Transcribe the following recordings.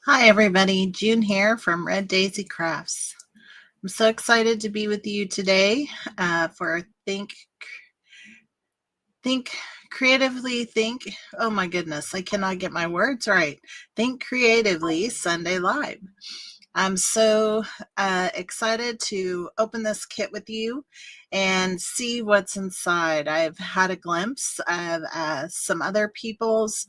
Hi everybody, June here from Red Daisy Crafts. I'm so excited to be with you today for Think Creatively Think. Oh my goodness, I cannot get my words right. Think Creatively Sunday Live. I'm so excited to open this kit with you and see what's inside. I've had a glimpse of some other people's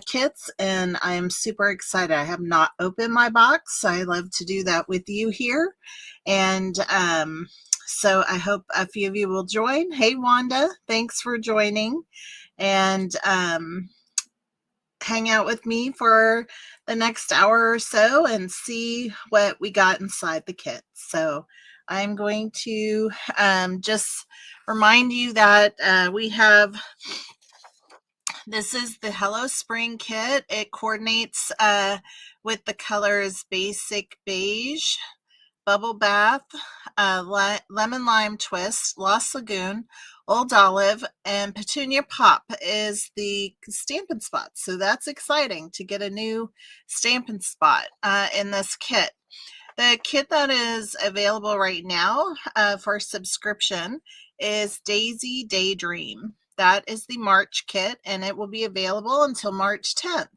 kits, and I am super excited. I have not opened my box. I love to do that with you here. And so I hope a few of you will join. Hey, Wanda, thanks for joining. And hang out with me for the next hour or so and see what we got inside the kit. So I'm going to just remind you that we have, this is the Hello Spring kit. It coordinates with the colors Basic Beige, Bubble Bath, Lemon Lime Twist, Lost Lagoon, Old Olive, and Petunia Pop is the Stampin' Spot. So that's exciting to get a new Stampin' Spot in this kit. The kit that is available right now for subscription is Daisy Daydream. That is the March kit, and it will be available until March 10th.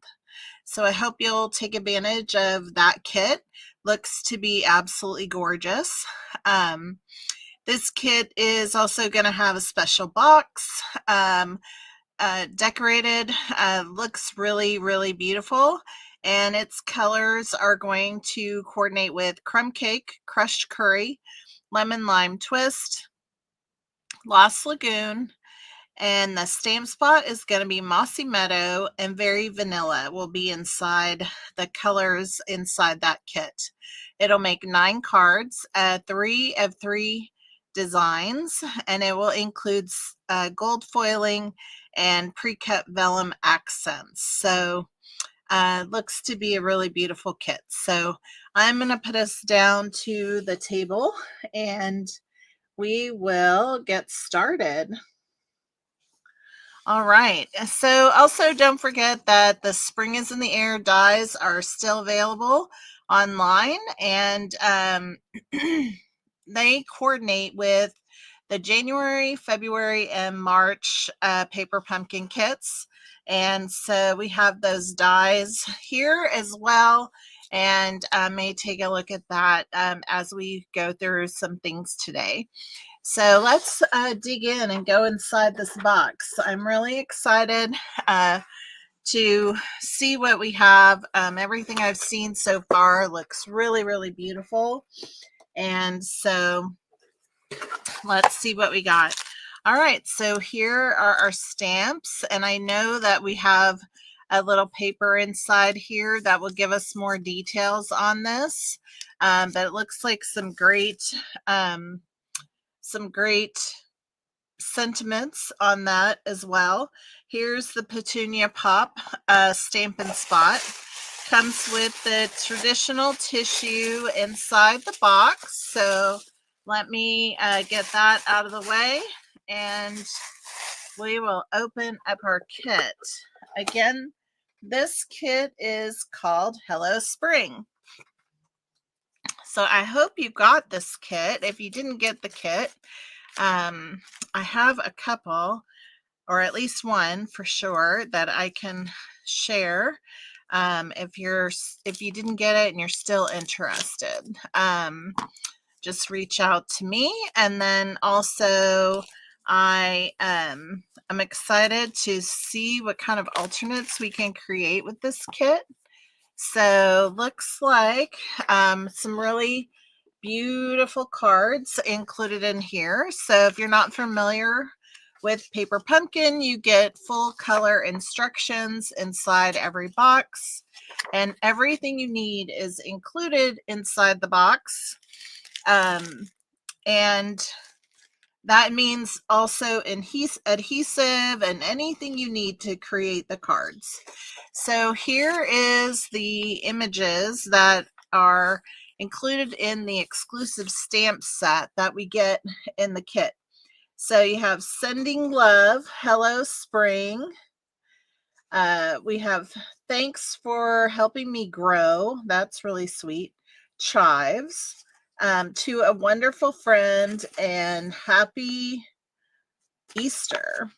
So I hope you'll take advantage of that kit. Looks to be absolutely gorgeous. This kit is also going to have a special box, decorated, looks really, really beautiful. And its colors are going to coordinate with Crumb Cake, Crushed Curry, Lemon Lime Twist, Lost Lagoon, and the stamp spot is going to be Mossy Meadow, and Very Vanilla will be inside the colors inside that kit. It'll make 9 cards, 3 of 3 designs, and it will include gold foiling and pre-cut vellum accents. So looks to be a really beautiful kit. So I'm going to put us down to the table and we will get started. All right. So also don't forget that the Spring is in the Air dies are still available online, and they coordinate with the January, February, and March paper pumpkin kits. And so we have those dies here as well. And I may take a look at that as we go through some things today. So let's dig in and go inside this box. I'm really excited to see what we have. Everything I've seen so far looks really, really beautiful. And so let's see what we got. All right, so here are our stamps, and I know that we have a little paper inside here that will give us more details on this, but it looks like some great sentiments on that as well. Here's the Petunia Pop Stampin' Spot. Comes with the traditional tissue inside the box. So let me get that out of the way and we will open up our kit. Again, this kit is called Hello Spring. So I hope you got this kit. If you didn't get the kit, I have a couple, or at least one for sure, that I can share if you didn't get it and you're still interested. Just reach out to me, and then also I'm excited to see what kind of alternates we can create with this kit. So looks like some really beautiful cards included in here. So if you're not familiar with Paper Pumpkin, you get full color instructions inside every box, and everything you need is included inside the box. And that means also adhesive and anything you need to create the cards. So here is the images that are included in the exclusive stamp set that we get in the kit. So you have Sending Love, Hello Spring, We have thanks for helping me grow. That's really sweet. Chives. To a wonderful friend and happy Easter.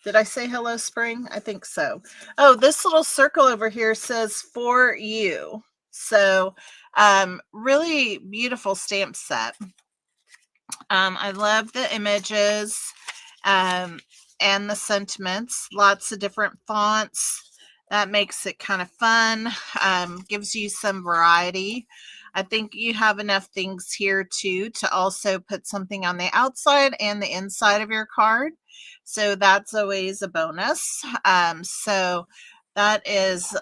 Did I say hello, spring? I think so. Oh, this little circle over here says for you. So, really beautiful stamp set. I love the images and the sentiments. Lots of different fonts. That makes it kind of fun. Gives you some variety. I think you have enough things here too to also put something on the outside and the inside of your card. So that's always a bonus. So that is,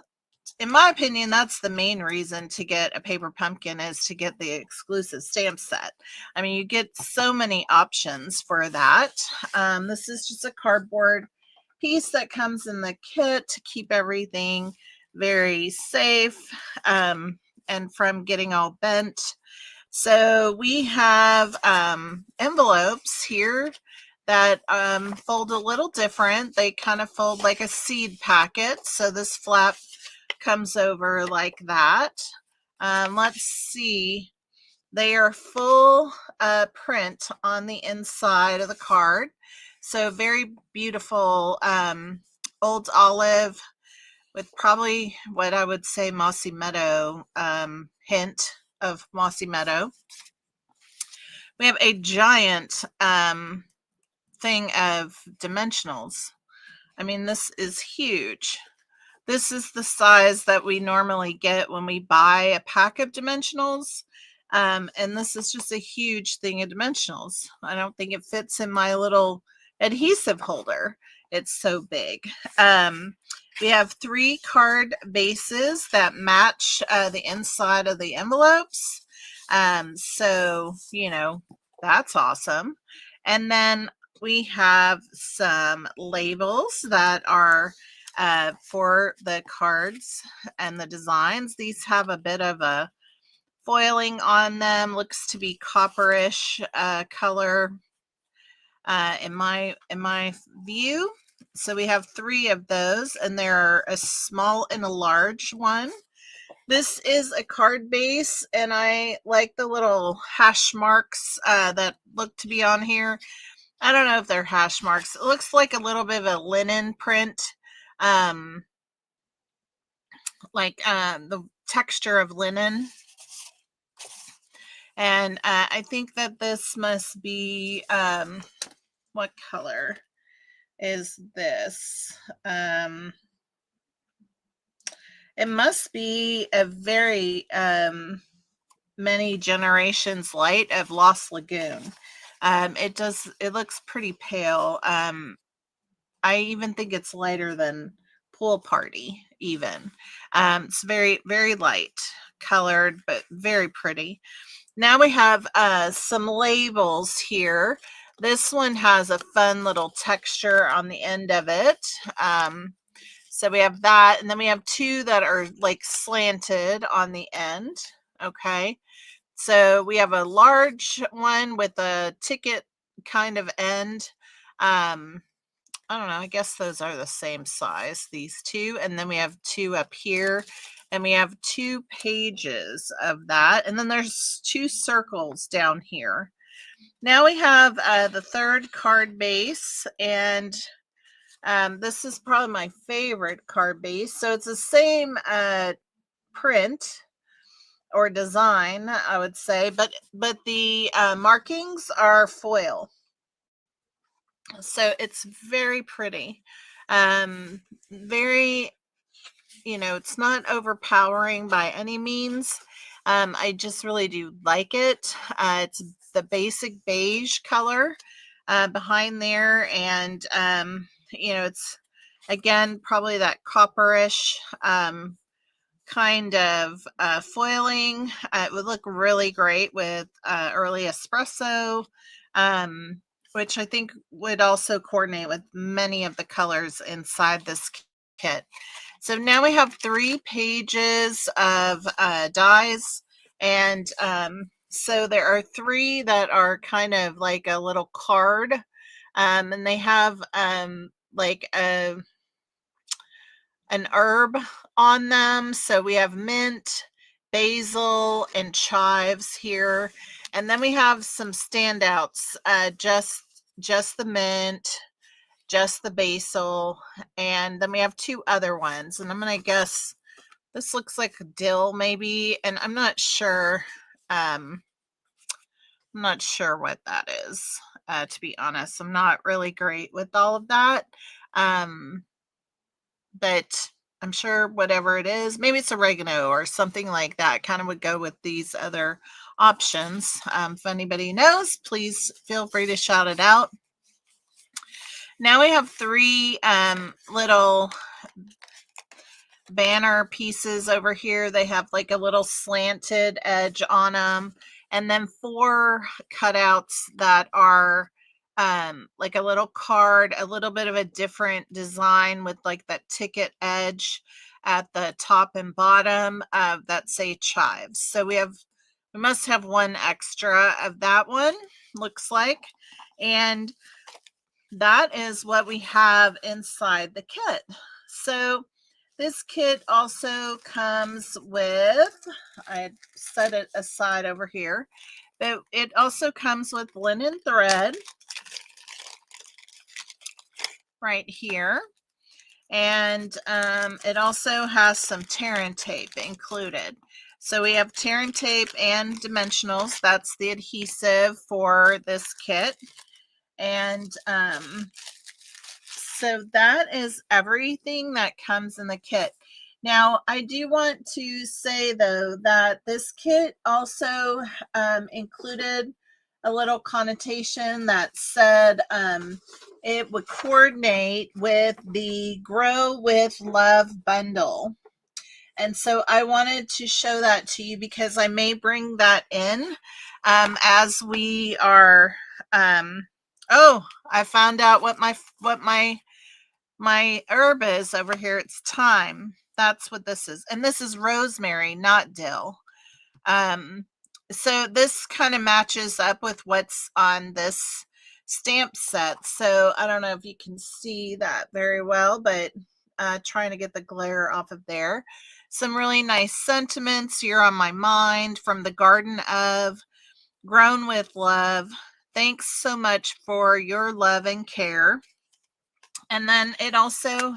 in my opinion, that's the main reason to get a paper pumpkin, is to get the exclusive stamp set. I mean, you get so many options for that. This is just a cardboard piece that comes in the kit to keep everything very safe and from getting all bent. So we have envelopes here that fold a little different. They kind of fold like a seed packet. So this flap comes over like that. Let's see. They are full print on the inside of the card. So very beautiful old olive with probably what I would say mossy meadow, hint of mossy meadow. We have a giant thing of dimensionals. I mean, this is huge. This is the size that we normally get when we buy a pack of dimensionals. And this is just a huge thing of dimensionals. I don't think it fits in my little adhesive holder. It's so big. We have 3 card bases that match the inside of the envelopes. So, you know, that's awesome. And then we have some labels that are for the cards and the designs. These have a bit of a foiling on them. Looks to be copperish color in my view. So we have 3 of those, and there are a small and a large one. This is a card base, and I like the little hash marks that look to be on here. I don't know if they're hash marks. It looks like a little bit of a linen print, the texture of linen. And I think that this must be, what color is this? It must be a very many generations light of Lost Lagoon. It looks pretty pale. I even think it's lighter than Pool Party even. It's very, very light colored, but very pretty. Now we have some labels here. This one has a fun little texture on the end of it. So we have that, and then we have 2 that are like slanted on the end. Okay. So we have a large one with a ticket kind of end. I don't know, I guess those are the same size, these 2. And then we have 2 up here, and we have 2 pages of that. And then there's 2 circles down here. Now we have the 3rd card base, and this is probably my favorite card base. So it's the same print or design, I would say, but the markings are foil. So it's very pretty. Very, it's not overpowering by any means. I just really do like it. It's the basic beige color behind there, and it's again probably that copperish kind of foiling. It would look really great with early espresso, which I think would also coordinate with many of the colors inside this kit. So now we have 3 pages of dies, and so there are 3 that are kind of like a little card, and they have like an herb on them. So we have mint, basil, and chives here. And then we have some standouts, just the mint, just the basil, and then we have two other ones. And I'm going to guess this looks like dill maybe, and I'm not sure. I'm not sure what that is, to be honest. I'm not really great with all of that. But I'm sure whatever it is, maybe it's oregano or something like that, kind of would go with these other options. If anybody knows, please feel free to shout it out. Now we have three little banner pieces over here. They have like a little slanted edge on them, and then four cutouts that are like a little card, a little bit of a different design with like that ticket edge at the top and bottom that say chives. So we must have one extra of that one, looks like. And that is what we have inside the kit. So this kit also comes with, I set it aside over here, but it also comes with linen thread right here. And it also has some tear and tape included. So we have tear and tape and dimensionals. That's the adhesive for this kit. And so that is everything that comes in the kit. Now, I do want to say, though, that this kit also included a little connotation that said it would coordinate with the Grow with Love bundle. And so I wanted to show that to you because I may bring that in as we are. Oh, I found out what my herb is over here. It's thyme. That's what this is. And this is rosemary, not dill. So this kind of matches up with what's on this stamp set. So I don't know if you can see that very well, but trying to get the glare off of there. Some really nice sentiments. You're on my mind, from the Garden of, Grown with Love. Thanks so much for your love and care. And then it also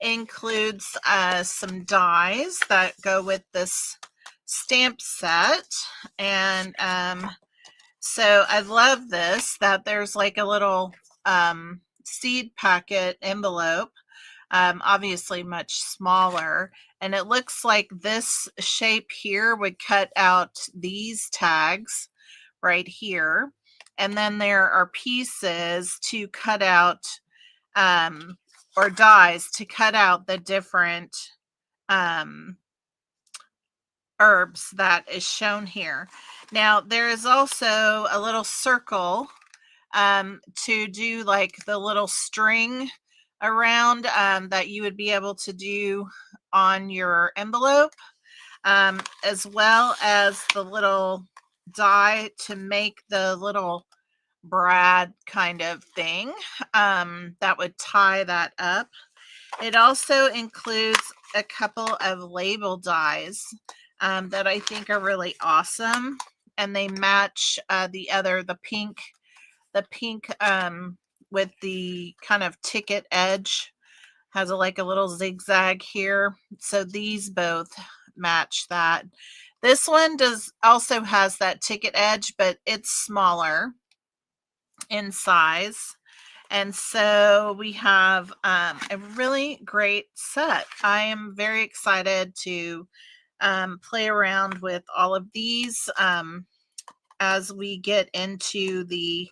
includes some dies that go with this stamp set. And so I love this, that there's like a little seed packet envelope, obviously much smaller. And it looks like this shape here would cut out these tags right here. And then there are pieces to cut out or dies to cut out the different herbs that is shown here. Now there is also a little circle to do like the little string around that you would be able to do on your envelope, as well as the little die to make the little brad kind of thing that would tie that up. It also includes a couple of label dies that I think are really awesome, and they match the pink with the kind of ticket edge, has like a little zigzag here. So these both match that. This one also has that ticket edge, but it's smaller in size. And so we have a really great set. I am very excited to play around with all of these as we get into the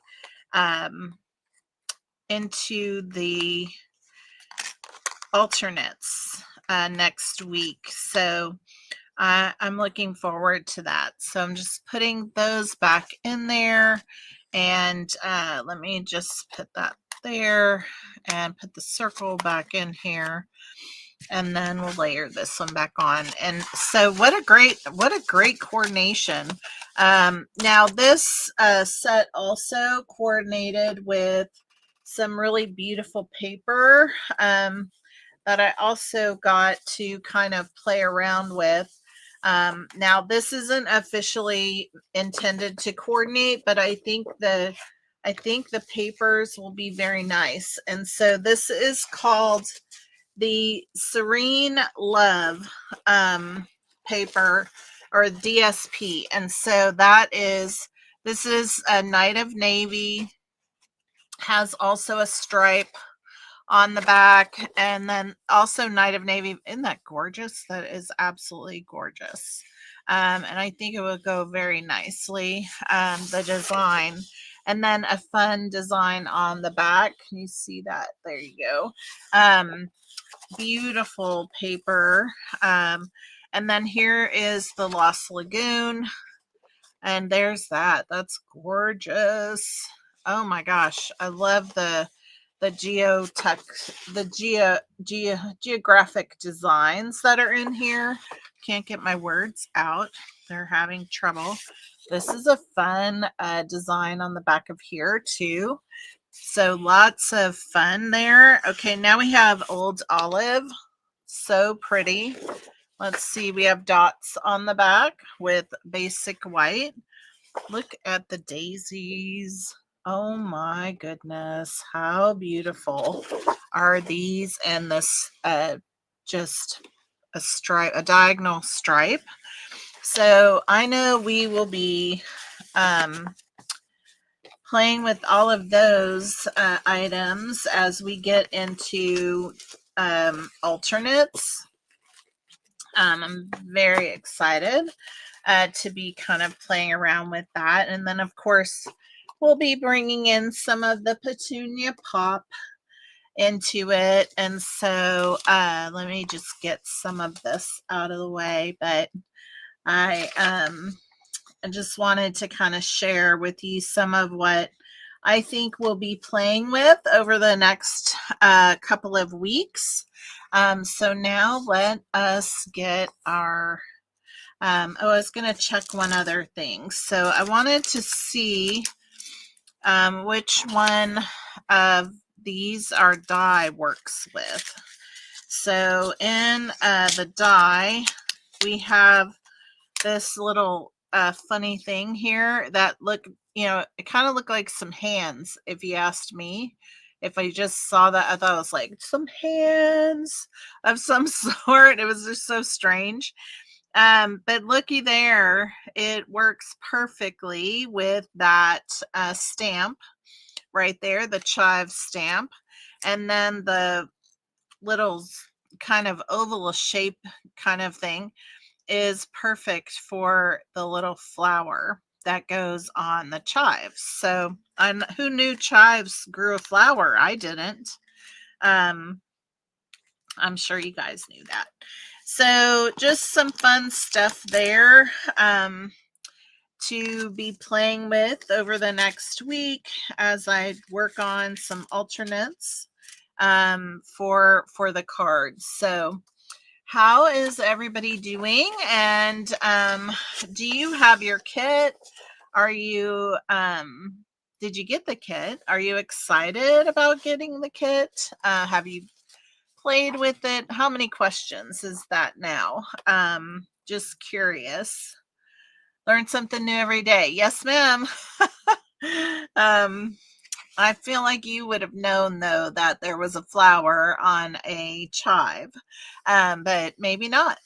alternates next week. So I'm looking forward to that. So I'm just putting those back in there, and let me just put that there and put the circle back in here, and then we'll layer this one back on. And so what a great coordination. Now this set also coordinated with some really beautiful paper that I also got to kind of play around with. Now this isn't officially intended to coordinate, but I think the papers will be very nice. And so this is called the Serene Love paper, or DSP. And so this is a Night of Navy, has also a stripe on the back, and then also Night of Navy. Isn't that gorgeous? That is absolutely gorgeous. And I think it would go very nicely, the design. And then a fun design on the back. Can you see that? There you go. Beautiful paper. And then here is the Lost Lagoon. And there's that. That's gorgeous. Oh my gosh. I love the geographic designs that are in here. Can't get my words out. They're having trouble. This is a fun design on the back of here too. So lots of fun there. Okay, now we have Old Olive. So pretty. Let's see, we have dots on the back with basic white. Look at the daisies. Oh my goodness, how beautiful are these? And this just a stripe, a diagonal stripe. So I know we will be playing with all of those items as we get into alternates. I'm very excited to be kind of playing around with that. And then, of course, we'll be bringing in some of the Petunia Pop into it. And so let me just get some of this out of the way. But I just wanted to kind of share with you some of what I think we'll be playing with over the next couple of weeks. So now let us get our, I was going to check one other thing. So I wanted to see which one of these our die works with. So in the die, we have this little funny thing here that it kind of looked like some hands, if you asked me. If I just saw that, I thought it was like some hands of some sort. It was just so strange. But looky there, it works perfectly with that stamp right there, the chive stamp. And then the little kind of oval shape kind of thing is perfect for the little flower that goes on the chives. So who knew chives grew a flower? I didn't. I'm sure you guys knew that. So just some fun stuff there to be playing with over the next week as I work on some alternates for the cards. So how is everybody doing? And do you have your kit? Are you did you get the kit? Are you excited about getting the kit? Have you played with it? How many questions is that now? Just curious. Learn something new every day. Yes, ma'am. I feel like you would have known, though, that there was a flower on a chive, but maybe not.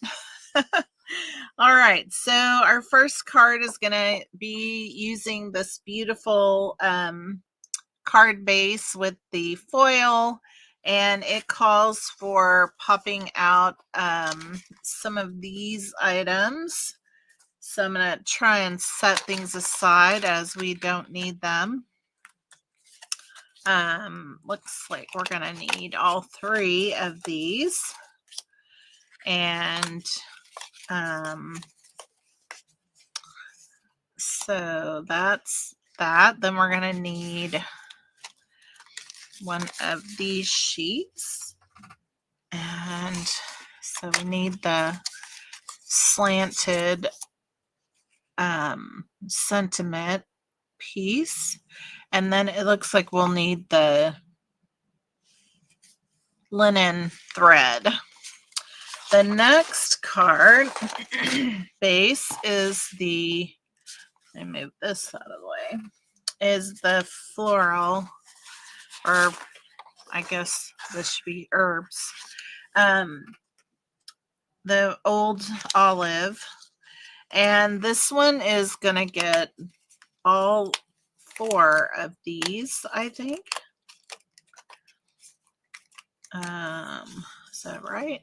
All right, so our first card is going to be using this beautiful card base with the foil, and it calls for popping out some of these items. So I'm going to try and set things aside as we don't need them. Looks like we're going to need all three of these. And so that's that. Then we're going to need one of these sheets. And so we need the slanted sentiment piece. And then it looks like we'll need the linen thread. The next card base is the, let me move this out of the way, is the floral, or I guess this should be herbs. The old olive. And this one is going to get all 4 of these, I think. Is that right?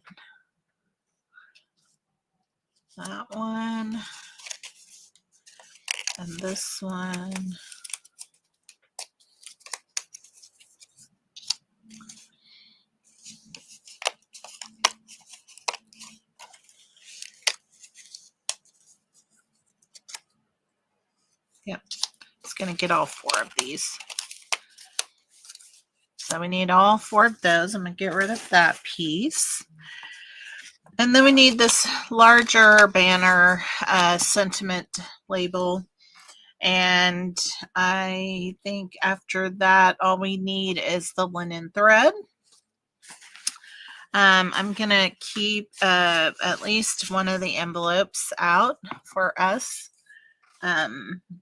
That one. And this one. Yep, it's going to get all 4 of these. So we need all 4 of those. I'm going to get rid of that piece. And then we need this larger banner sentiment label. And I think after that, all we need is the linen thread. I'm going to keep at least one of the envelopes out for us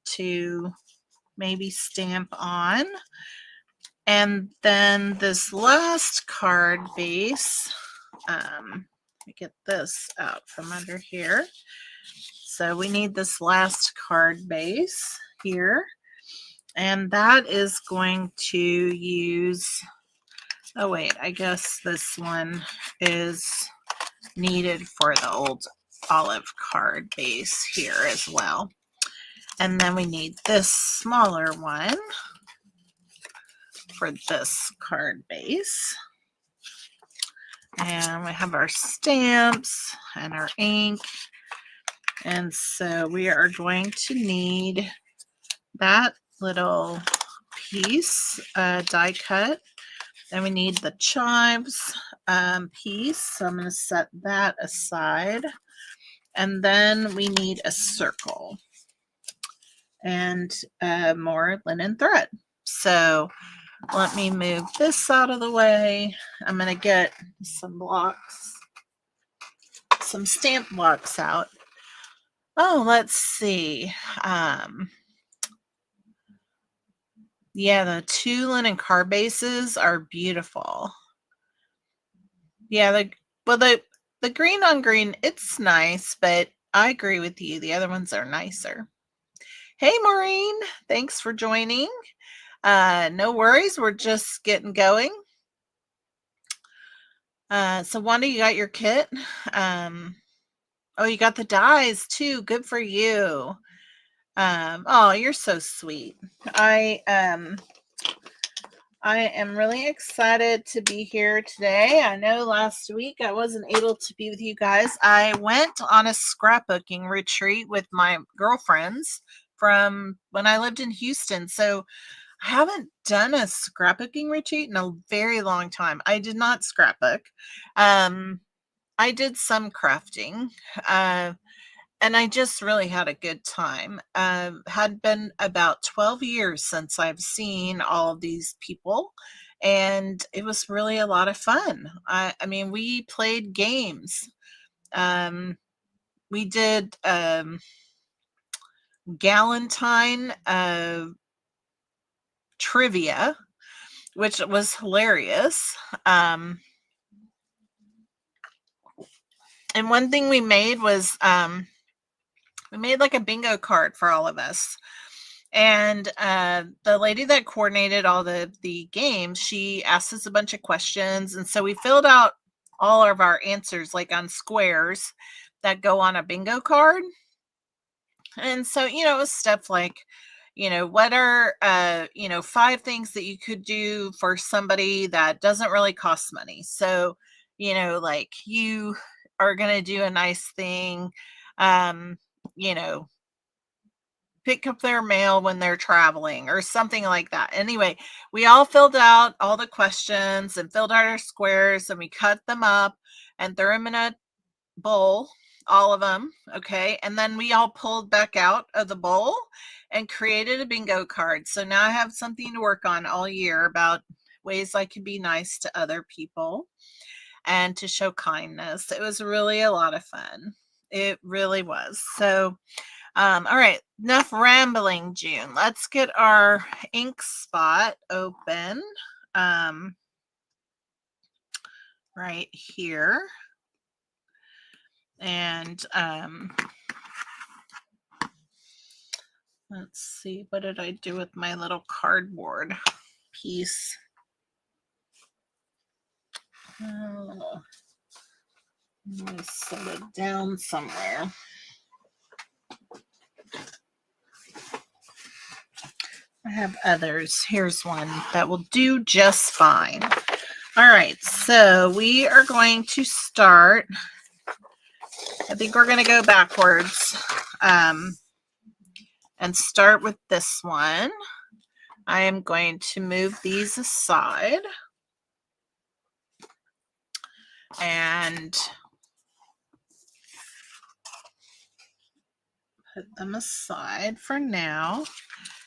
to maybe stamp on. And then this last card base, let me get this out from under here. So we need this last card base here. And that is going to use, oh wait, I guess this one is needed for the old olive card base here as well. And then we need this smaller one for this card base. And we have our stamps and our ink. And so we are going to need that little piece, die cut. Then we need the chives piece. So I'm going to set that aside. And then we need a circle and more linen thread. So let me move this out of the way. I'm going to get some blocks, some stamp blocks out. Oh, let's see. Yeah, the 2 linen card bases are beautiful. Yeah, the green on green, it's nice, but I agree with you. The other ones are nicer. Hey, Maureen, thanks for joining. No worries, we're just getting going. So Wanda, you got your kit. Oh, you got the dies too. Good for you. Oh, you're so sweet. I am really excited to be here today. I know last week I wasn't able to be with you guys. I went on a scrapbooking retreat with my girlfriends from when I lived in Houston. So I haven't done a scrapbooking retreat in a very long time. I did not scrapbook. I did some crafting. And I just really had a good time. Had been about 12 years since I've seen all of these people, and it was really a lot of fun. I mean, we played games. We did Galentine trivia, which was hilarious. And one thing we made was we made like a bingo card for all of us. And the lady that coordinated all the games, she asked us a bunch of questions. And so we filled out all of our answers like on squares that go on a bingo card. And so, you know, it was stuff like, you know, what are, 5 things that you could do for somebody that doesn't really cost money. So, you know, like you are going to do a nice thing, you know, pick up their mail when they're traveling or something like that. Anyway, we all filled out all the questions and filled out our squares, and we cut them up and threw them in a bowl, all of them. Okay. And then we all pulled back out of the bowl and created a bingo card. So now I have something to work on all year about ways I could be nice to other people and to show kindness. It was really a lot of fun. It really was. So, all right, enough rambling, June. Let's get our ink spot open right here. And let's see, what did I do with my little cardboard piece? Oh, I'm going to set it down somewhere. I have others. Here's one that will do just fine. All right, so we are going to start. I think we're going to go backwards and start with this one. I am going to move these aside and put them aside for now.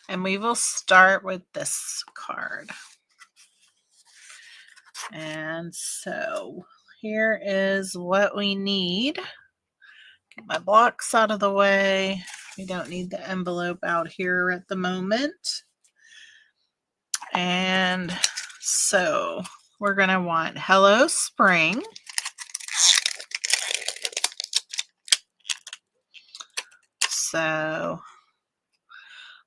And we will start with this card. And so here is what we need. Get my blocks out of the way. We don't need the envelope out here at the moment. And so we're going to want Hello Spring. So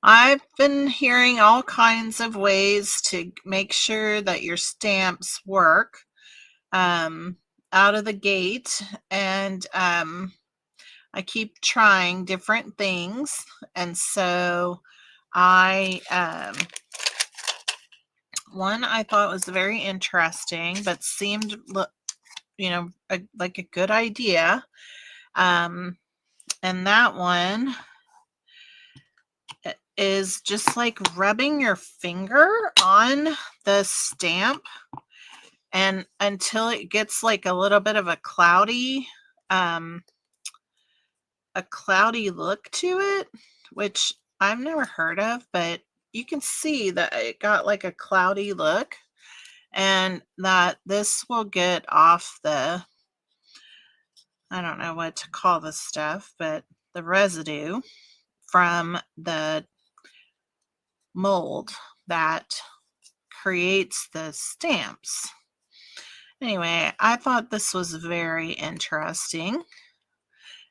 I've been hearing all kinds of ways to make sure that your stamps work out of the gate, and I keep trying different things. And so one I thought was very interesting, but seemed, like a good idea. And that one is just like rubbing your finger on the stamp and until it gets like a little bit of a cloudy look to it, which I've never heard of, but you can see that it got like a cloudy look, and that this will get off the, I don't know what to call this stuff, but the residue from the mold that creates the stamps. Anyway, I thought this was very interesting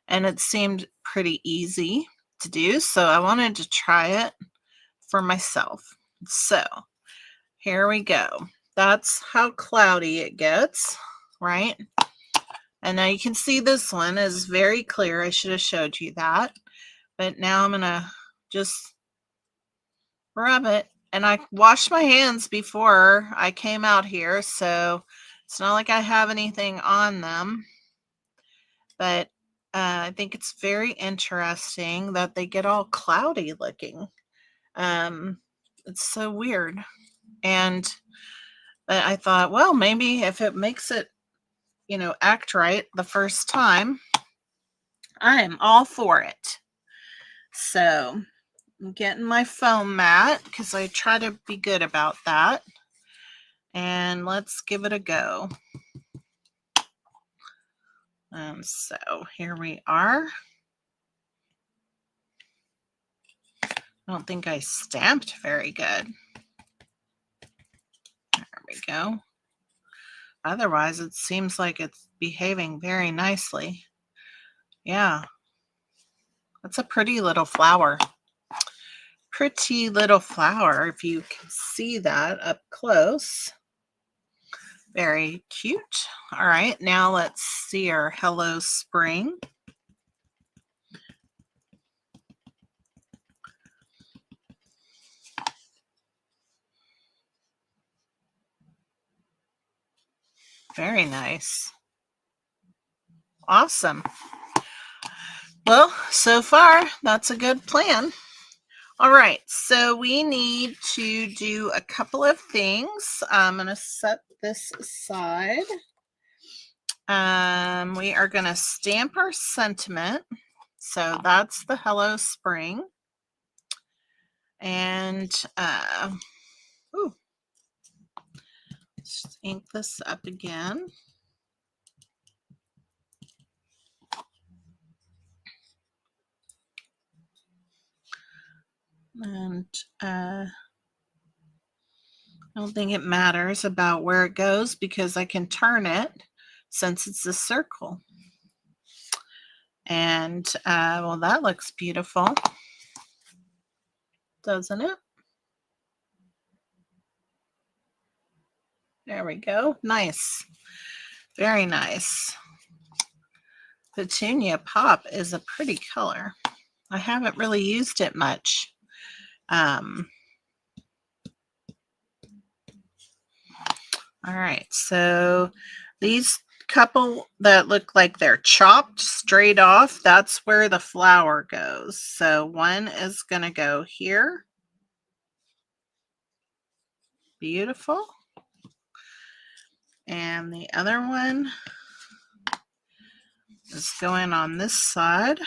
and it seemed pretty easy to do, so I wanted to try it for myself. So here we go. That's how cloudy it gets, right? And now you can see this one is very clear. I should have showed you that, but now I'm gonna just rub it. And I washed my hands before I came out here, so it's not like I have anything on them. But I think it's very interesting that they get all cloudy looking. It's so weird. And but I thought, well, maybe if it makes it, act right the first time, I am all for it. So I'm getting my foam mat because I try to be good about that. And let's give it a go. So here we are. I don't think I stamped very good. There we go. Otherwise, it seems like it's behaving very nicely. Yeah. That's a pretty little flower. Pretty little flower, if you can see that up close. Very cute. All right, now let's see our Hello Spring. Very nice. Awesome. Well, so far, that's a good plan. All right, so we need to do a couple of things. I'm going to set this aside. We are going to stamp our sentiment. So that's the Hello Spring. And Let's ink this up again. And I don't think it matters about where it goes because I can turn it since it's a circle. And well, that looks beautiful, doesn't it? There we go. Nice. Very nice. Petunia Pop is a pretty color. I haven't really used it much. All right, so these couple that look like they're chopped straight off, that's where the flower goes. So one is going to go here. Beautiful. And the other one is going on this side.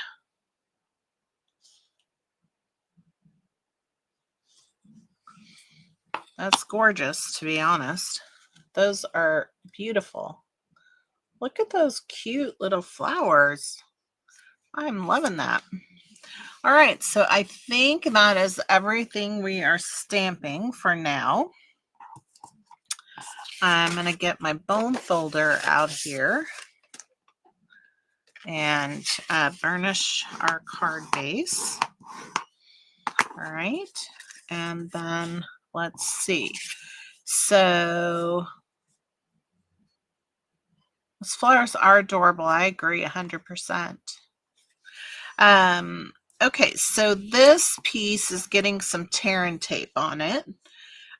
That's gorgeous, to be honest. Those are beautiful. Look at those cute little flowers. I'm loving that. All right, so I think that is everything we are stamping for now. I'm going to get my bone folder out here and burnish our card base. All right, and then let's see. So those flowers are adorable. I agree 100%. Okay, so this piece is getting some tear and tape on it.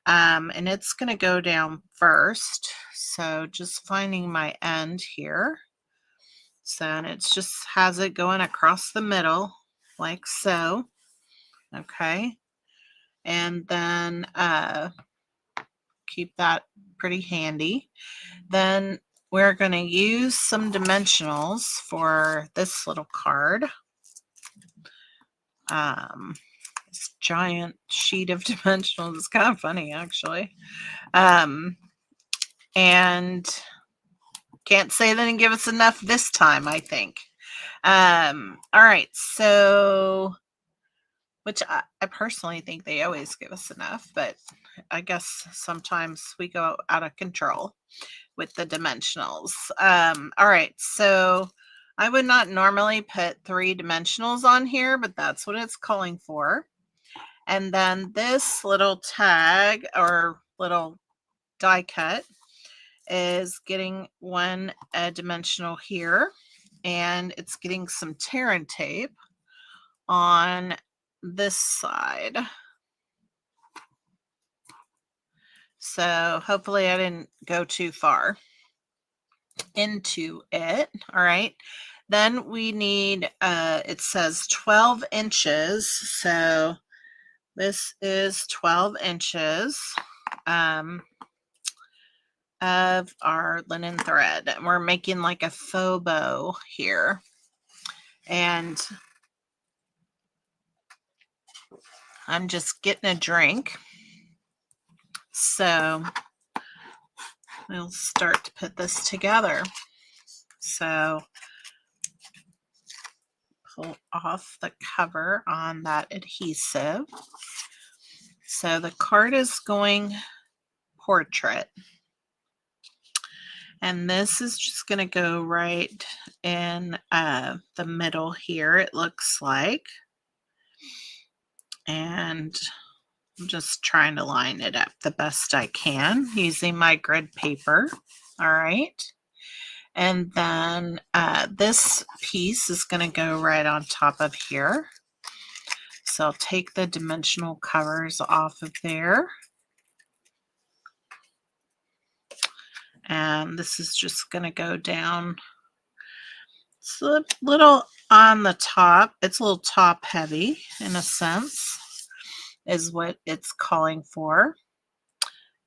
And it's going to go down first. So just finding my end here. So, and it just has it going across the middle like so. Okay. And then keep that pretty handy. Then we're going to use some dimensionals for this little card. This giant sheet of dimensionals is kind of funny, actually. And can't say they didn't give us enough this time, I think. All right, so, which I personally think they always give us enough, but I guess sometimes we go out of control with the dimensionals. All right, so I would not normally put 3 dimensionals on here, but that's what it's calling for. And then this little tag or little die cut is getting one dimensional here, and it's getting some tear and tape on this side. So hopefully I didn't go too far into it. All right. Then we need, it says 12 inches. So this is 12 inches of our linen thread. And we're making like a faux bow here. And I'm just getting a drink. So we'll start to put this together. So pull off the cover on that adhesive. So the card is going portrait. And this is just going to go right in the middle here, it looks like. And I'm just trying to line it up the best I can using my grid paper. All right. And then this piece is going to go right on top of here. So I'll take the dimensional covers off of there. And this is just going to go down. It's a little on the top. It's a little top heavy in a sense, is what it's calling for.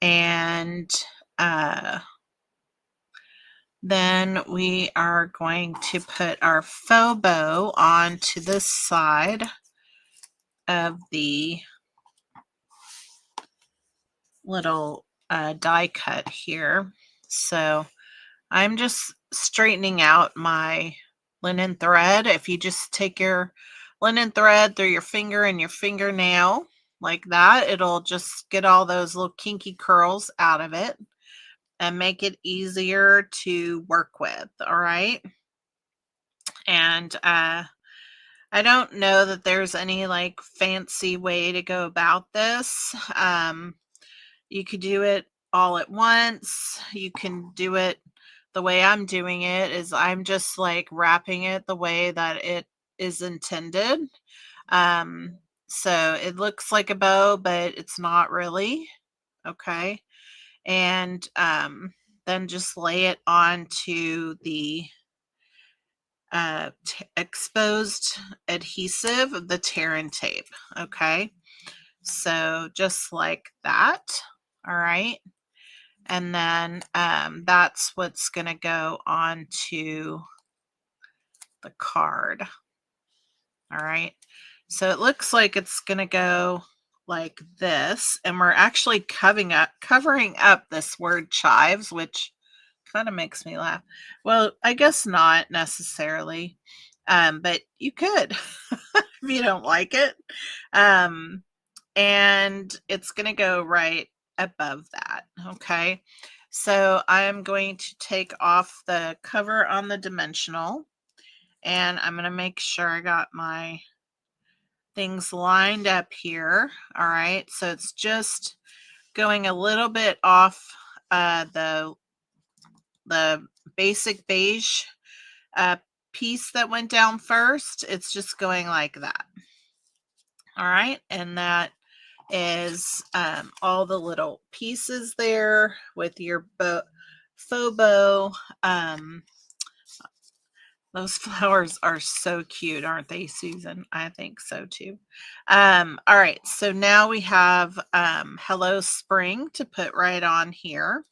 And then we are going to put our faux bow onto this side of the little die cut here. So I'm just straightening out my linen thread. If you just take your linen thread through your finger and your fingernail like that, it'll just get all those little kinky curls out of it and make it easier to work with. All right. And I don't know that there's any like fancy way to go about this. You could do it all at once. You can do it the way I'm doing it is I'm just like wrapping it the way that it is intended. Um, so it looks like a bow, but it's not really. Okay. And then just lay it onto the exposed adhesive of the tear and tape. Okay. So just like that. All right. And then that's what's going to go onto the card. All right. So it looks like it's going to go like this. And we're actually covering up this word chives, which kind of makes me laugh. Well, I guess not necessarily. But you could if you don't like it. And it's going to go right above that. Okay. So I'm going to take off the cover on the dimensional, and I'm going to make sure I got my things lined up here. All right. So it's just going a little bit off the basic beige piece that went down first. It's just going like that. All right. And that is all the little pieces there with your faux bow. Those flowers are so cute, aren't they, Susan? I think so too. All right, so now we have Hello Spring to put right on here.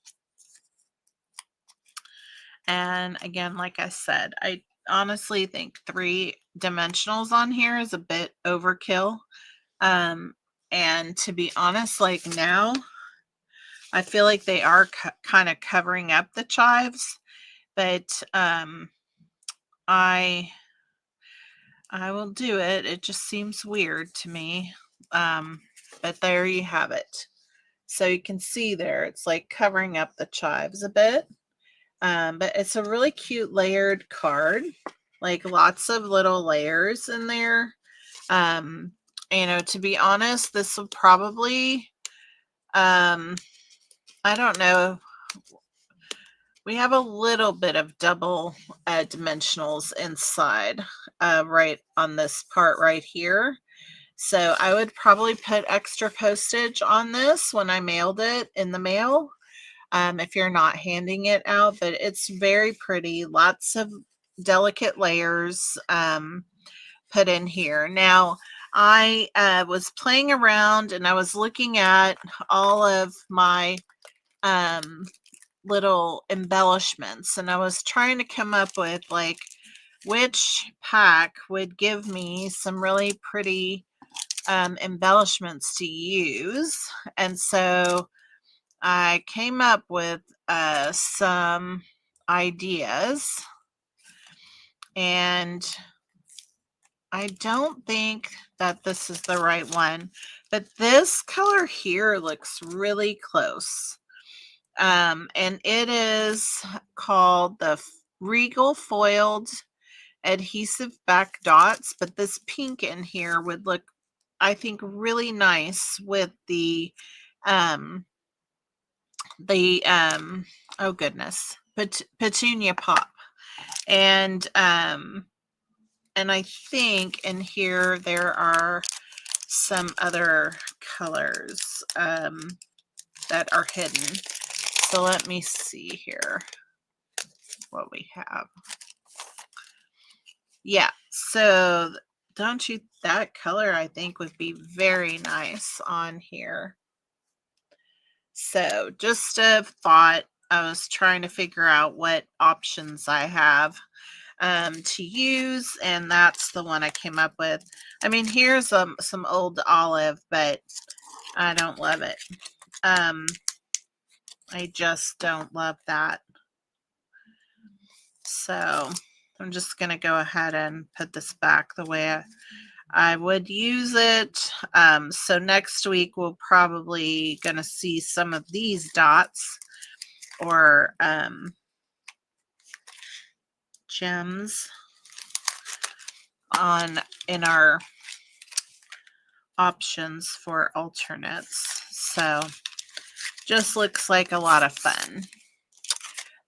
And again, like I said, I honestly think 3 dimensionals on here is a bit overkill. And to be honest, like now, I feel like they are kind of covering up the chives, but I will do it. It just seems weird to me. But there you have it. So you can see there, it's like covering up the chives a bit. But it's a really cute layered card, like lots of little layers in there. You know, to be honest, this will probably, I don't know. We have a little bit of double dimensionals inside right on this part right here. So I would probably put extra postage on this when I mailed it in the mail if you're not handing it out. But it's very pretty. Lots of delicate layers put in here. Now, I was playing around and I was looking at all of my little embellishments, and I was trying to come up with like which pack would give me some really pretty embellishments to use. And so I came up with some ideas, and I don't think that this is the right one, but this color here looks really close. And it is called the Regal Foiled Adhesive Back Dots, but this pink in here would look, I think, really nice with the oh goodness, Petunia Pop. And I think in here there are some other colors that are hidden. So let me see here what we have. Yeah, so don't you, that color I think would be very nice on here. So just a thought. I was trying to figure out what options I have to use, and that's the one I came up with. I mean, here's some old olive, but I don't love it. I just don't love that. So I'm just going to go ahead and put this back the way I would use it. So next week we'll probably going to see some of these dots or gems in our options for alternates. So just looks like a lot of fun.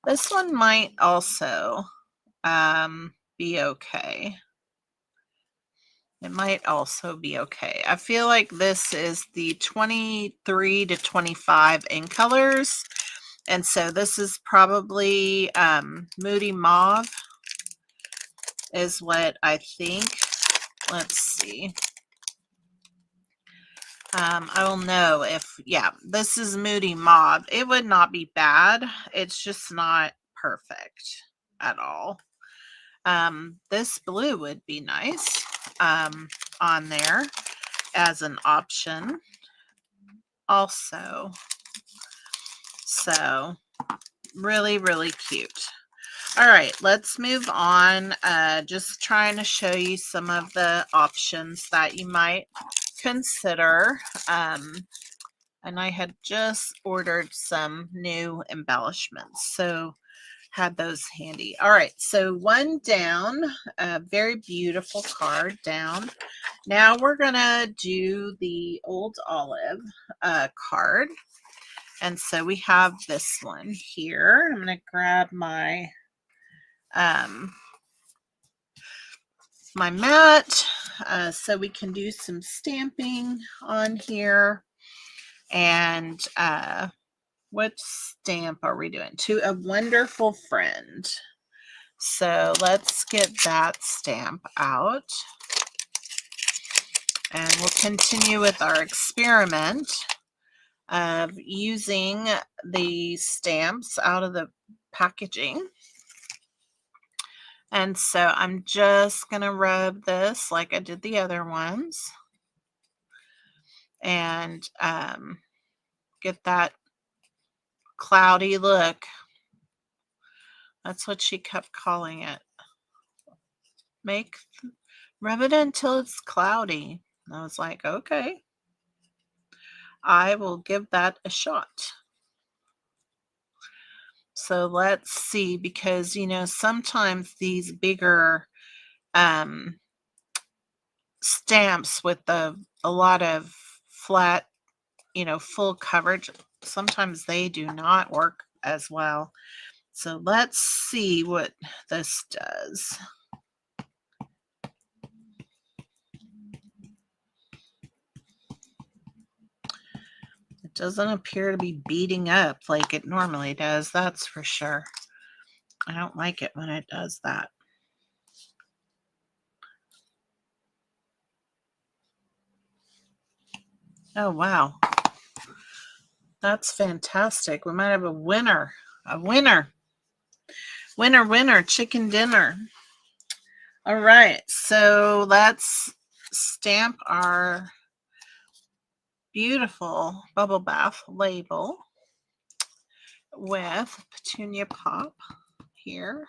This one might also be okay. It might also be okay. I feel like this is the 23 to 25 in colors. And so this is probably Moody Mauve is what I think. Let's see. I will know if, yeah, this is Moody Mauve. It would not be bad. It's just not perfect at all. This blue would be nice on there as an option also. So really, really cute. All right, let's move on. Just trying to show you some of the options that you might consider. And I had just ordered some new embellishments, so had those handy. All right, so one down, a very beautiful card down. Now we're gonna do the Old Olive card. And so we have this one here. I'm gonna grab my my mat so we can do some stamping on here. And what stamp are we doing? To a Wonderful Friend. So let's get that stamp out. And we'll continue with our experiment of using the stamps out of the packaging. And so I'm just going to rub this like I did the other ones. And get that cloudy look. That's what she kept calling it. Rub it until it's cloudy. And I was like, okay, I will give that a shot. So let's see, because, you know, sometimes these bigger stamps with a lot of flat, you know, full coverage, sometimes they do not work as well. So let's see what this does. It doesn't appear to be beating up like it normally does, that's for sure. I don't like it when it does that. Oh, wow. That's fantastic. We might have a winner. A winner. Winner, winner, chicken dinner. All right, so let's stamp our beautiful bubble bath label with Petunia Pop here.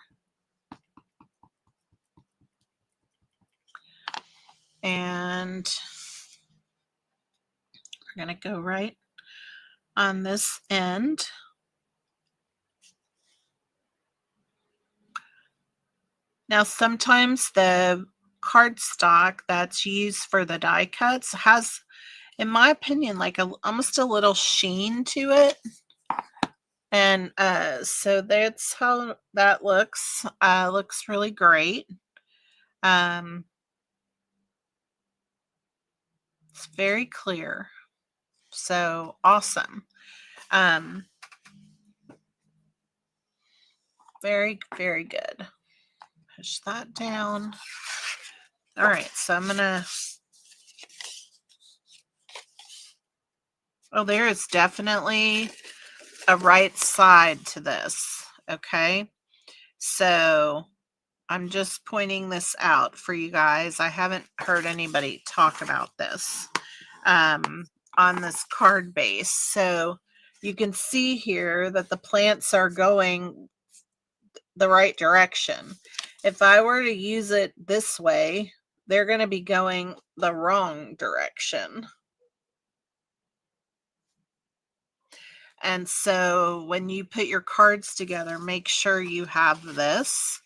And we're going to go right on this end. Now, sometimes the cardstock that's used for the die cuts has, in my opinion, like almost a little sheen to it. And so that's how that looks. Looks really great. It's very clear. So awesome. Very, very good. Push that down. All right, so I'm gonna, oh, there is definitely a right side to this. Okay, so I'm just pointing this out for you guys. I haven't heard anybody talk about this on this card base. So you can see here that the plants are going the right direction. If I were to use it this way, they're going to be going the wrong direction. And so when you put your cards together, make sure you have this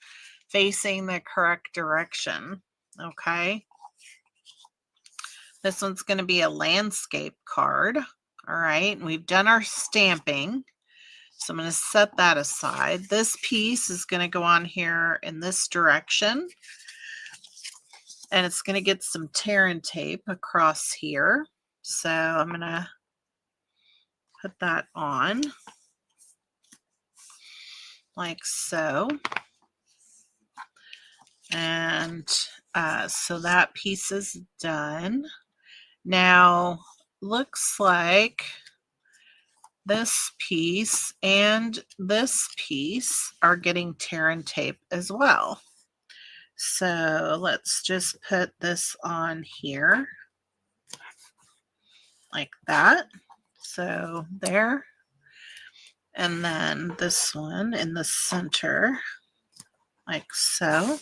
facing the correct direction. Okay. This one's going to be a landscape card. All right. And we've done our stamping. So I'm going to set that aside. This piece is going to go on here in this direction. And it's going to get some tear and tape across here. So I'm going to put that on like so. And so that piece is done. Now, looks like this piece and this piece are getting tear and tape as well. So let's just put this on here like that. So there. And then this one in the center like so.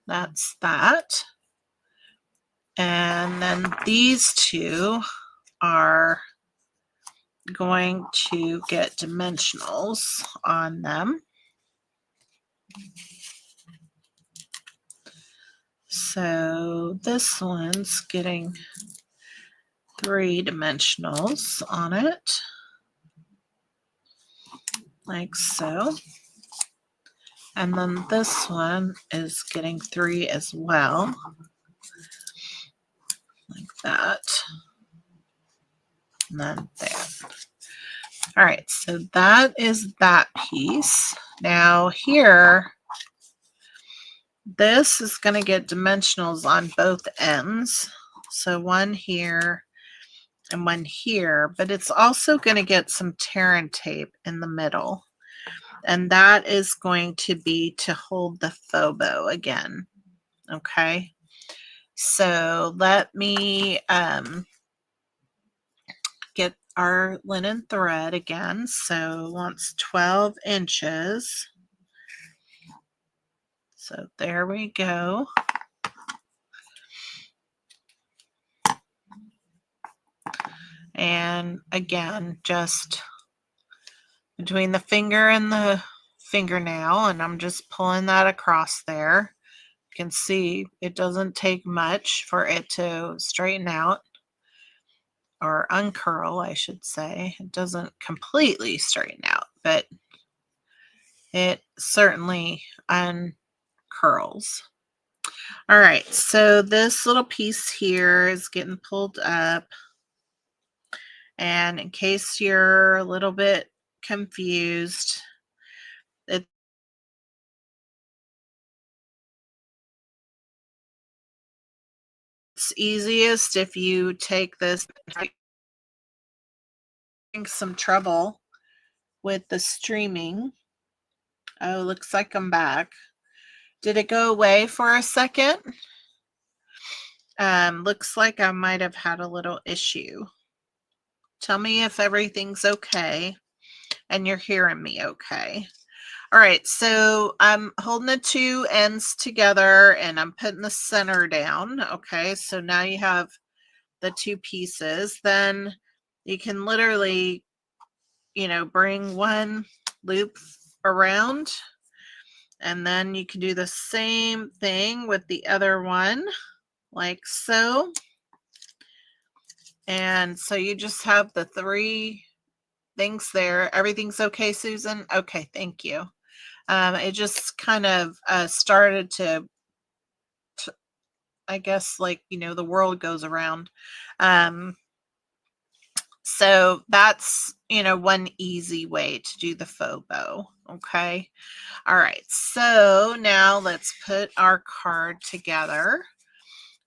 That's that. And then these two are going to get dimensionals on them. So this one's getting 3 dimensionals on it, like so. And then this one is getting 3 as well, like that. And then there. All right, so that is that piece. Now here, this is going to get dimensionals on both ends. So one here and one here, but it's also going to get some tear and tape in the middle. And that is going to be to hold the faux bow again. Okay. So let me get our linen thread again. So it wants 12 inches. So there we go. And again, just between the finger and the fingernail, and I'm just pulling that across there. You can see it doesn't take much for it to straighten out, or uncurl, I should say. It doesn't completely straighten out, but it certainly uncurls. All right, so this little piece here is getting pulled up. And in case you're a little bit confused, it's easiest if you take this, having some trouble with the streaming. Oh, looks like I'm back. Did it go away for a second? Looks like I might have had a little issue. Tell me if everything's okay and you're hearing me okay. All right, so I'm holding the 2 ends together and I'm putting the center down. Okay, so now you have the 2 pieces. Then you can literally, bring one loop around, and then you can do the same thing with the other one, like so. And so you just have the 3 things there. Everything's okay, Susan? Okay, thank you. It just kind of started to, I guess, like, the world goes around. So that's, one easy way to do the faux bow. Okay. All right. So now let's put our card together.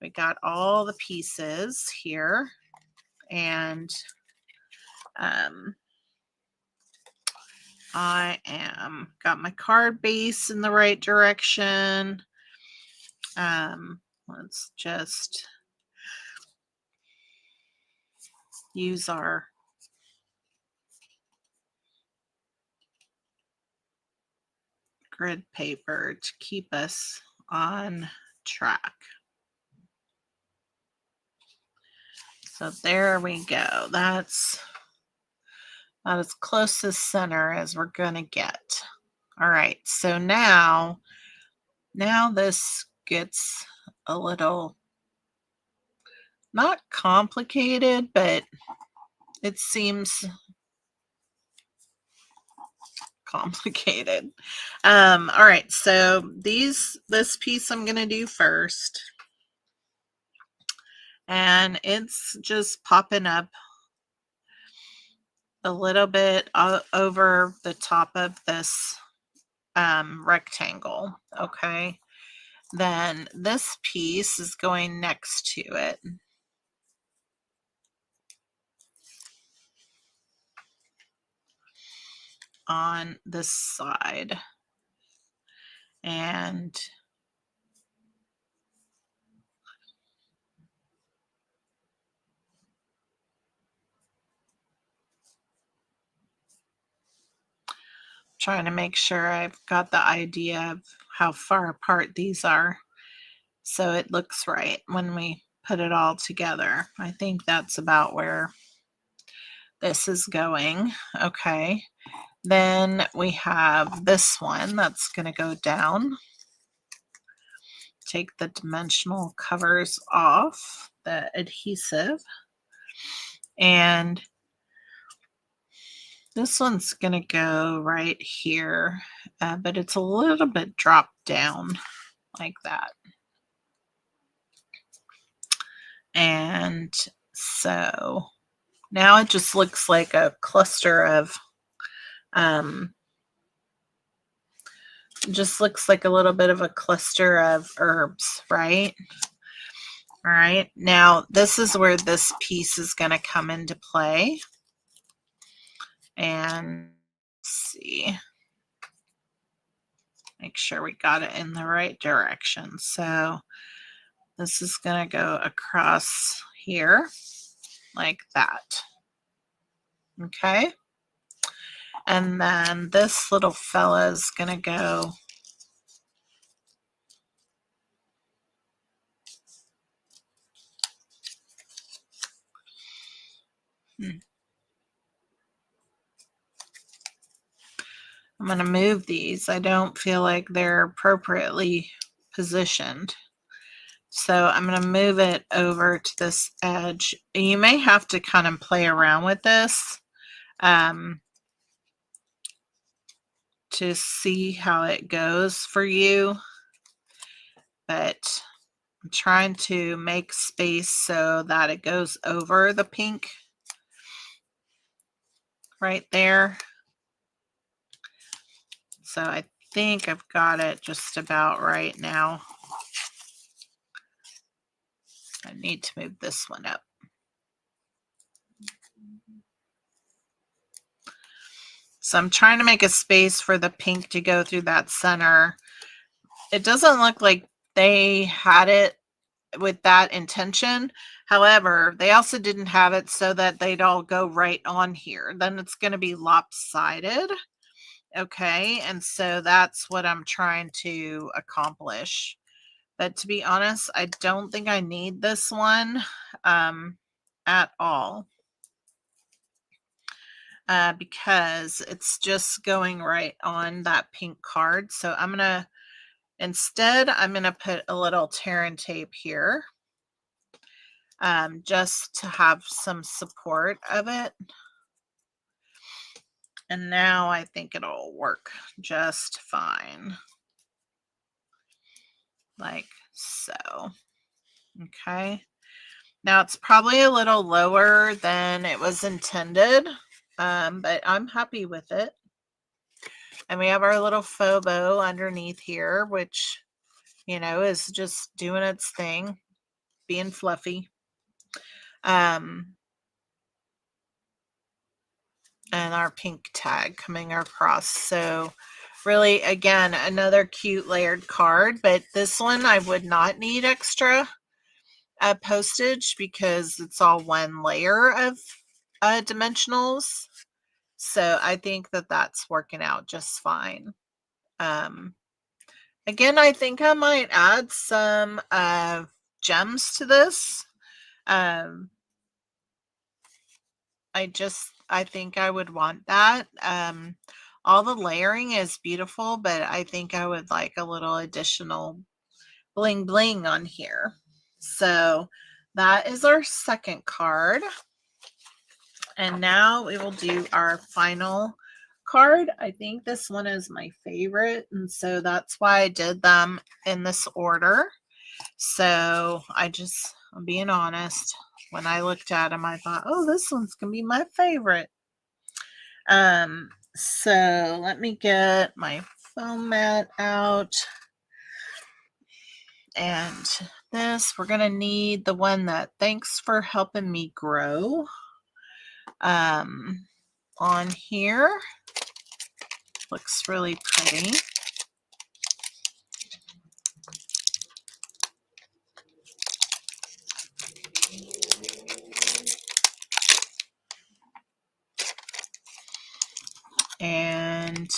We got all the pieces here, and I got my card base in the right direction. Let's just use our grid paper to keep us on track. So there we go. That's about as close to center as we're going to get. All right, so now this gets a little, not complicated, but it seems complicated. All right, so this piece I'm going to do first. And it's just popping up a little bit over the top of this rectangle, okay? Then this piece is going next to it. On this side. And trying to make sure I've got the idea of how far apart these are so it looks right when we put it all together. I think that's about where this is going. Okay. Then we have this one that's going to go down. Take the dimensional covers off, the adhesive. And this one's going to go right here, but it's a little bit dropped down like that. And so now it just looks like a cluster of, just looks like a little bit of a cluster of herbs, right? All right, now this is where this piece is going to come into play. And let's see, make sure we got it in the right direction. So this is going to go across here like that. Okay. And then this little fella is going to go I'm going to move these. I don't feel like they're appropriately positioned. So I'm going to move it over to this edge. You may have to kind of play around with this to see how it goes for you. But I'm trying to make space so that it goes over the pink right there. So I think I've got it just about right now. I need to move this one up. So I'm trying to make a space for the pink to go through that center. It doesn't look like they had it with that intention. However, they also didn't have it so that they'd all go right on here. Then it's going to be lopsided. Okay, and so that's what I'm trying to accomplish. But to be honest, I don't think I need this one at all. Because it's just going right on that pink card. So I'm going to, instead, I'm going to put a little tear and tape here just to have some support of it. And now I think it'll work just fine. Like so. Okay. Now it's probably a little lower than it was intended, but I'm happy with it. And we have our little faux bow underneath here, which, you know, is just doing its thing, being fluffy. And our pink tag coming across. So really, again, another cute layered card, but this one I would not need extra postage because it's all one layer of dimensionals. So I think that that's working out just fine. Again, I think I might add some gems to this. Um, I think I would want that. All the layering is beautiful, but I think I would like a little additional bling bling on here. So that is our second card. And now we will do our final card. I think this one is my favorite, and so that's why I did them in this order. So I'm being honest, when I looked at them, I thought, oh, this one's gonna be my favorite. So let me get my foam mat out. And this, we're gonna need the one that thanks for helping me grow. On here. Looks really pretty. And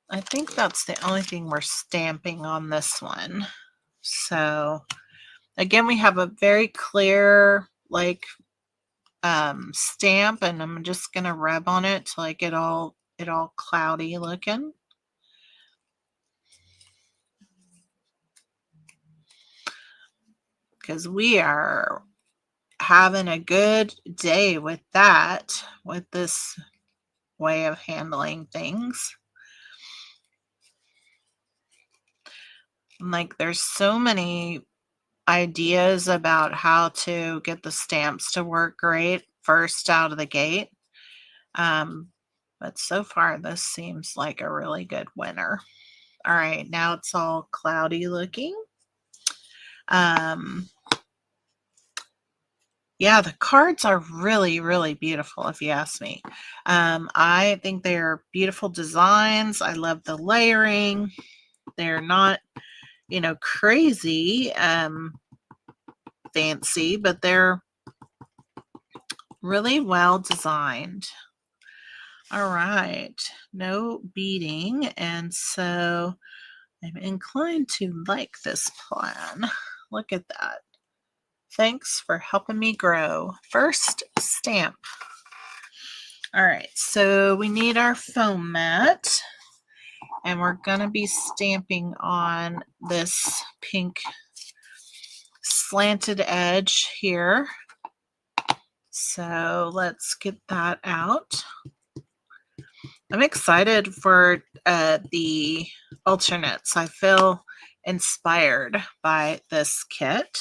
I think that's the only thing we're stamping on this one. So again, we have a very clear like stamp, and I'm just gonna rub on it to like it all cloudy looking. Because we are having a good day with that, with this way of handling things. Like there's so many ideas about how to get the stamps to work great first out of the gate. But so far this seems like a really good winner. All right, now it's all cloudy looking. Yeah, the cards are really, really beautiful if you ask me. I think they're beautiful designs. I love the layering. They're not, crazy fancy, but they're really well designed. All right, no beading, and so I'm inclined to like this plan. Look at that. Thanks for helping me grow. First stamp. All right, so we need our foam mat, and we're going to be stamping on this pink slanted edge here. So let's get that out. I'm excited for the alternates. I feel inspired by this kit.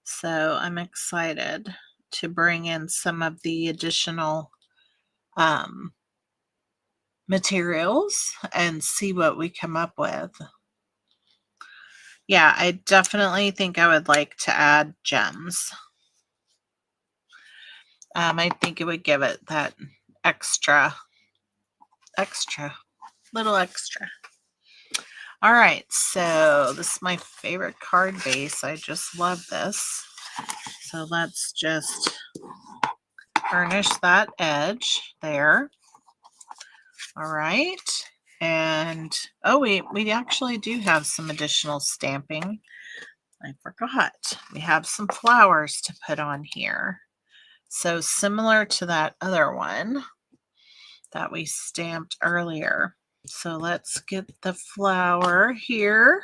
So I'm excited to bring in some of the additional materials and see what we come up with. Yeah, I definitely think I would like to add gems. I think it would give it that little extra. All right, so this is my favorite card base. I just love this. So let's just burnish that edge there. All right, and oh, we actually do have some additional stamping. I forgot. We have some flowers to put on here. So similar to that other one that we stamped earlier. So let's get the flower here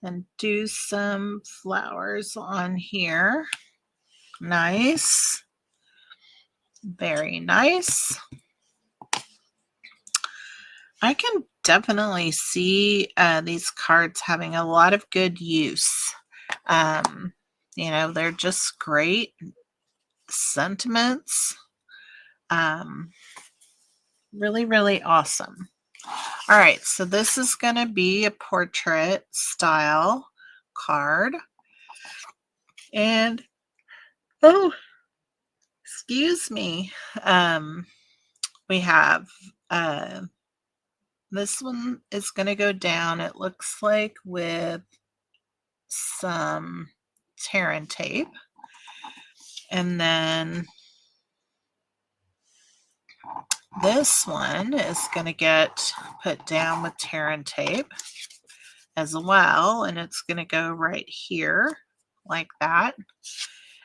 and do some flowers on here. Nice. Very nice. I can definitely see these cards having a lot of good use. They're just great sentiments. Really, really awesome. All right, so this is going to be a portrait style card. And, oh, excuse me. We have this one is going to go down, it looks like, with some tear and tape. And then This one is going to get put down with tear and tape as well, and it's going to go right here like that.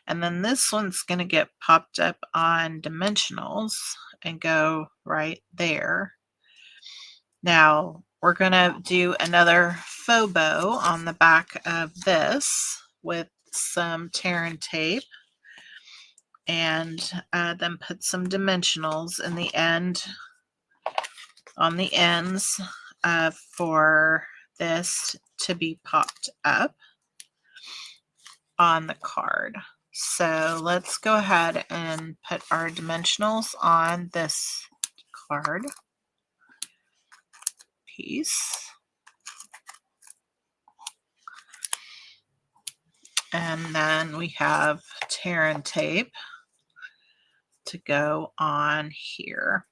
And then this one's going to get popped up on dimensionals and go right there. Now we're going to do another faux bow on the back of this with some tear and tape, and then put some dimensionals in the end, on the ends, for this to be popped up on the card. So let's go ahead and put our dimensionals on this card piece. And then we have tear and tape to go on here.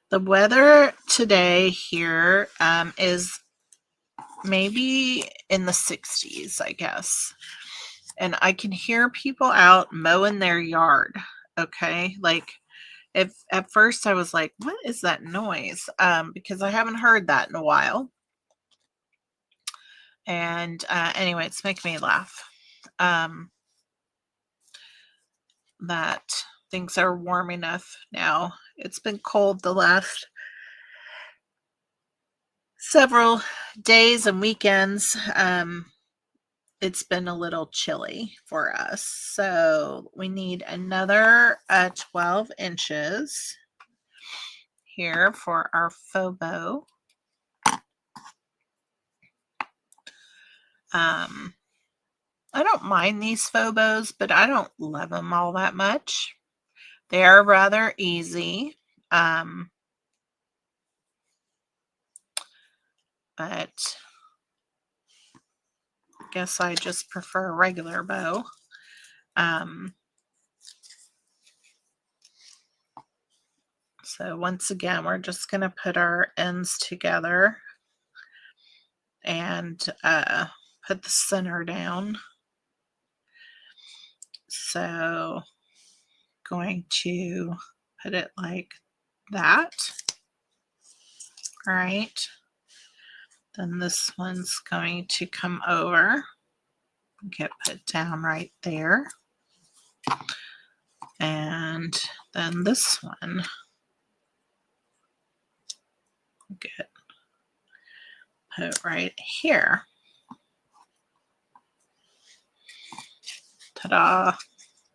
The weather today here is maybe in the 60s, I guess. And I can hear people out mowing their yard. Okay. Like, if at first I was like, what is that noise? Because I haven't heard that in a while. And anyway, it's making me laugh. That things are warm enough now. It's been cold the last several days and weekends. It's been a little chilly for us. So we need another 12 inches here for our faux bow. I don't mind these faux bows, but I don't love them all that much. They are rather easy. But I guess I just prefer a regular bow. So once again, we're just going to put our ends together and put the center down. So going to put it like that. All right. Then this one's going to come over, get put down right there. And then this one get put right here. Ta-da!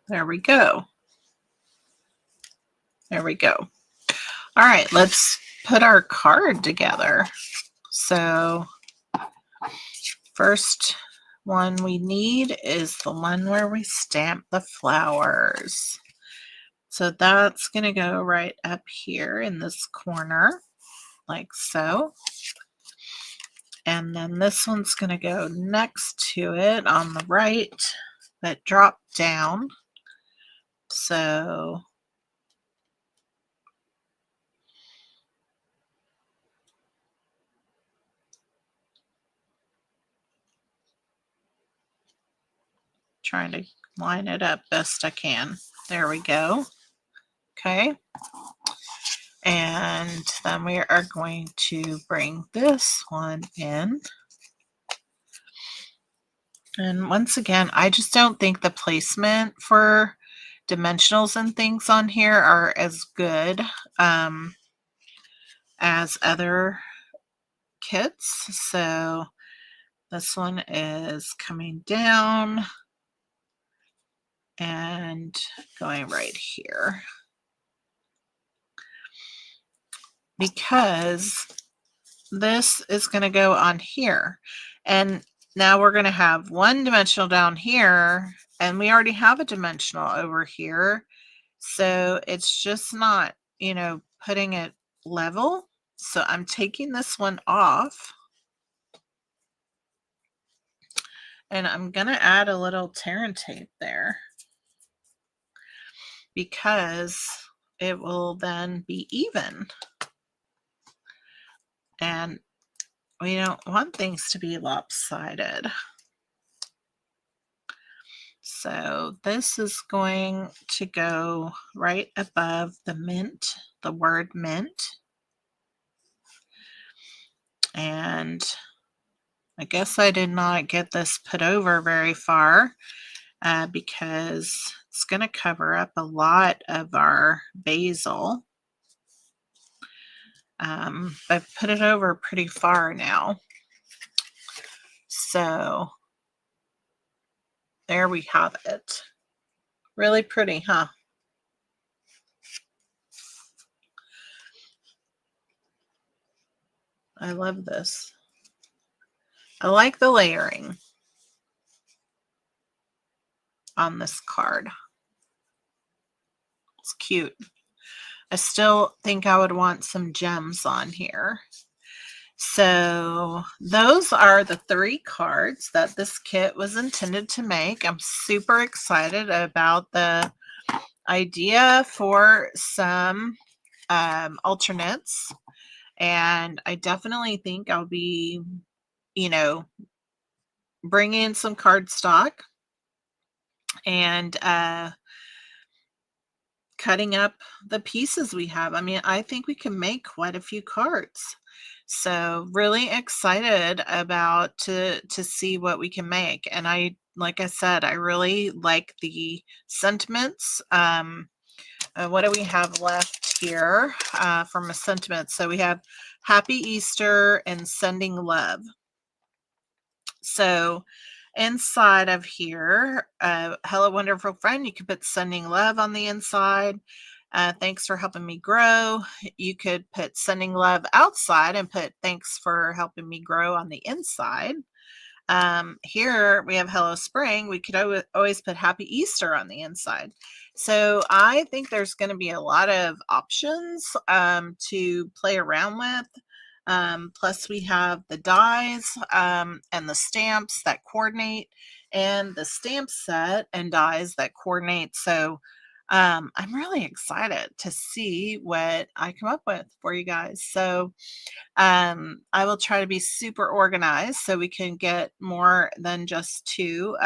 There we go. There we go. All right, let's put our card together. So first one we need is the one where we stamp the flowers. So that's going to go right up here in this corner, like so. And then this one's going to go next to it on the right, but drop down. So trying to line it up best I can. There we go. Okay. And then we are going to bring this one in. And once again, I just don't think the placement for dimensionals and things on here are as good as other kits. So this one is coming down and going right here. Because this is going to go on here. And now we're going to have one dimensional down here, and we already have a dimensional over here. So it's just not, putting it level. So I'm taking this one off. And I'm going to add a little tear and tape there, because it will then be even. And we don't want things to be lopsided. So this is going to go right above the mint, the word mint. And I guess I did not get this put over very far because it's going to cover up a lot of our basil. I've put it over pretty far now. So there we have it. Really pretty, huh? I love this. I like the layering on this card. It's cute. I still think I would want some gems on here. So those are the 3 cards that this kit was intended to make. I'm super excited about the idea for some alternates, and I definitely think I'll be, bringing in some cardstock and cutting up the pieces we have. I mean, I think we can make quite a few cards. So really excited about to see what we can make. And like I said, I really like the sentiments. What do we have left here from a sentiment? So we have Happy Easter and Sending Love. So inside of here, hello, wonderful friend. You could put Sending Love on the inside. Thanks for helping me grow. You could put Sending Love outside and put thanks for helping me grow on the inside. Here we have Hello Spring. We could always put Happy Easter on the inside. So I think there's going to be a lot of options to play around with. Plus we have the dies and the stamps that coordinate, and the stamp set and dies that coordinate. So I'm really excited to see what I come up with for you guys. So I will try to be super organized so we can get more than just two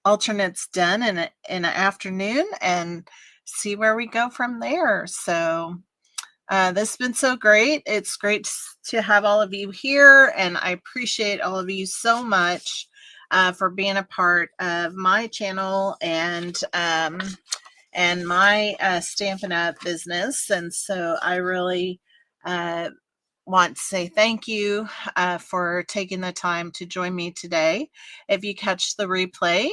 alternates done in an afternoon and see where we go from there. So this has been so great. It's great to have all of you here, and I appreciate all of you so much for being a part of my channel and my Stampin' Up! Business. And so I really want to say thank you for taking the time to join me today. If you catch the replay,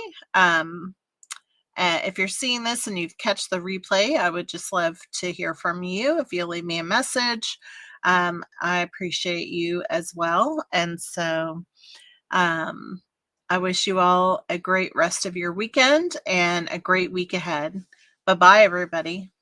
if you're seeing this and you've catch the replay, I would just love to hear from you. If you leave me a message, I appreciate you as well. And so I wish you all a great rest of your weekend and a great week ahead. Bye-bye, everybody.